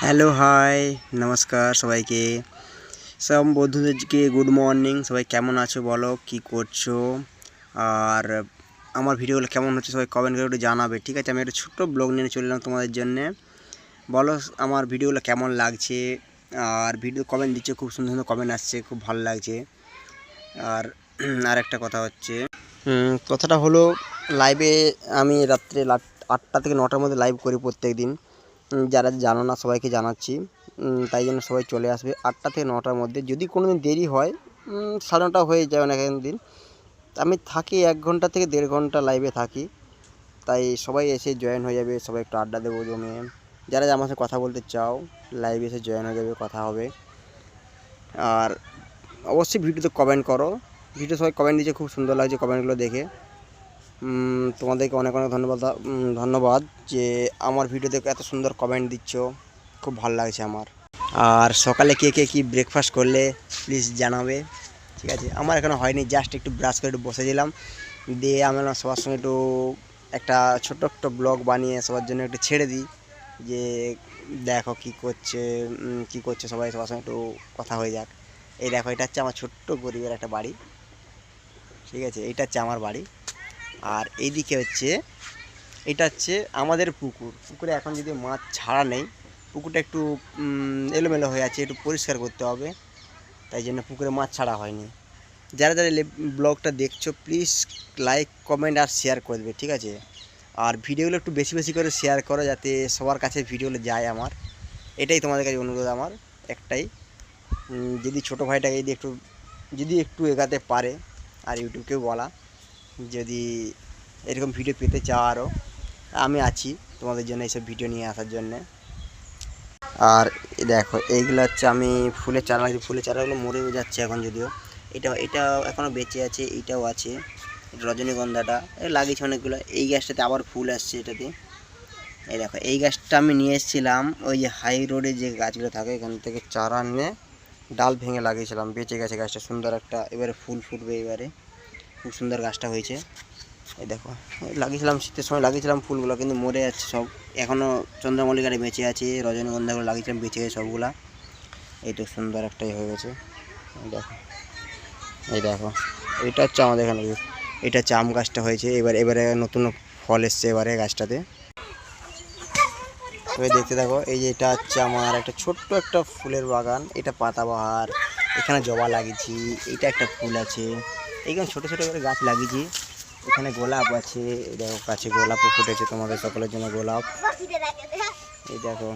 Hello hi নমস্কার সবাইকে। সব বন্ধুদেরকে গুড মর্নিং। সবাই কেমন আছো বলো, কি করছো? আর আমার ভিডিওগুলো কেমন হচ্ছে সবাই কমেন্ট করে একটু জানাবে, ঠিক আছে? আমি একটা ছোট্ট ব্লগ নিয়ে চললাম তোমাদের জন্যে। বলো আমার ভিডিওগুলো কেমন লাগছে। আর ভিডিও কমেন্ট দিচ্ছে, খুব সুন্দর সুন্দর কমেন্ট আসছে, খুব ভালো লাগছে। আর আর একটা কথা হচ্ছে, কথাটা হলো, লাইভে আমি রাত্রে 8টা থেকে 9টার মধ্যে লাইভ করি প্রত্যেক দিন। যারা জানো না সবাইকে জানাচ্ছি। তাই জন্য সবাই চলে আসবে 8টা থেকে 9টার মধ্যে। যদি কোনো দিন দেরি হয় 9:30 হয়ে যায় অনেক দিন। আমি থাকি 1 ঘন্টা থেকে 1.5 ঘন্টা লাইভে থাকি। তাই সবাই এসে জয়েন হয়ে যাবে, সবাই একটু আড্ডা দেবো জমিয়ে। যারা আমার সাথে কথা বলতে চাও লাইভে এসে জয়েন হয়ে যাবে, কথা হবে। আর অবশ্যই ভিডিওতে কমেন্ট করো। ভিডিও সবাই কমেন্ট দিচ্ছে, খুব সুন্দর লাগছে কমেন্টগুলো দেখে। তোমাদেরকে অনেক অনেক ধন্যবাদ যে আমার ভিডিওতে এত সুন্দর কমেন্ট দিচ্ছ, খুব ভালো লাগছে আমার। আর সকালে কে কে কী ব্রেকফাস্ট করলে প্লিজ জানাবে, ঠিক আছে? আমার এখনো হয়নি, জাস্ট একটু ব্রাশ করে একটু বসেছিলাম, দিয়ে আমরা সবার সঙ্গে একটু একটা ছোট্ট একটা ব্লগ বানিয়ে সবার জন্য একটু ছেড়ে দিই, যে দেখো কী করছে সবাই, সবার সঙ্গে একটু কথা হয়ে যাক। এই দেখো, এটা হচ্ছে আমার ছোট্ট গরিবের একটা বাড়ি, ঠিক আছে? এইটা হচ্ছে আমার বাড়ি। আর এইদিকে হচ্ছে, এটা হচ্ছে আমাদের পুকুরে এখন যদি মাছ ছাড়া নেই, পুকুরটা একটু এলোমেলো হয়ে আছে, একটু পরিষ্কার করতে হবে, তাই জন্য পুকুরে মাছ ছাড়া হয়নি। যারা যারা ব্লগটা দেখছো প্লিজ লাইক কমেন্ট আর শেয়ার করে দেবে, ঠিক আছে? আর ভিডিওগুলো একটু বেশি বেশি করে শেয়ার করো, যাতে সবার কাছে ভিডিওগুলো যায় আমার। এটাই তোমাদের কাছে অনুরোধ আমার একটাই। যদি ছোটো ভাইটাকে যদি একটু এগাতে পারে, আর ইউটিউবকেও বলা, যদি এরকম ভিডিও পেতে চাও আরও, আমি আছি তোমাদের জন্য এইসব ভিডিও নিয়ে আসার জন্যে। আর দেখো, এইগুলো হচ্ছে আমি ফুলের চারা লাগিয়েছি, ফুলের চারাগুলো মরেও যাচ্ছে এখন, যদিও এটা এখনও বেঁচে আছে, এইটাও আছে। রজনীগন্ধাটা লাগিয়েছি অনেকগুলো। এই গাছটাতে আবার ফুল আসছে এটাতে। এই দেখো, এই গাছটা আমি নিয়ে এসেছিলাম ওই যে হাই রোডে যে গাছগুলো থাকে, এখান থেকে চারা নিয়ে ডাল ভেঙে লাগিয়েছিলাম, বেঁচে গেছে গাছটা, সুন্দর একটা এবারে ফুল ফুটবে, এবারে খুব সুন্দর গাছটা হয়েছে। এই দেখো, লাগিয়েছিলাম শীতের সময়, লাগিয়েছিলাম ফুলগুলো, কিন্তু মরে যাচ্ছে সব। এখনও চন্দ্রমল্লিকাটা বেঁচে আছে, রজনীগন্ধাগুলো লাগিয়েছিলাম বেঁচে গেছে সবগুলা। এই তো সুন্দর একটাই হয়ে গেছে। এই দেখো, এই দেখো, এটা হচ্ছে আমাদের এখানে, এটা হচ্ছে আম গাছটা হয়েছে, এবারে নতুন ফল এসছে এবারে গাছটাতে। তুমি দেখতে থাকো। এই যে এটা হচ্ছে আমার একটা ছোট্ট একটা ফুলের বাগান, এটা পাতাবাহার, এখানে জবা লাগিয়েছি, এটা একটা ফুল আছে, এইখানে ছোটো ছোটো করে গাছ লাগিয়েছি। এখানে গোলাপ আছে, এই দেখো কাছে গোলাপও ফুটেছে, তোমাদের সকলের জন্য গোলাপ। এই দেখো,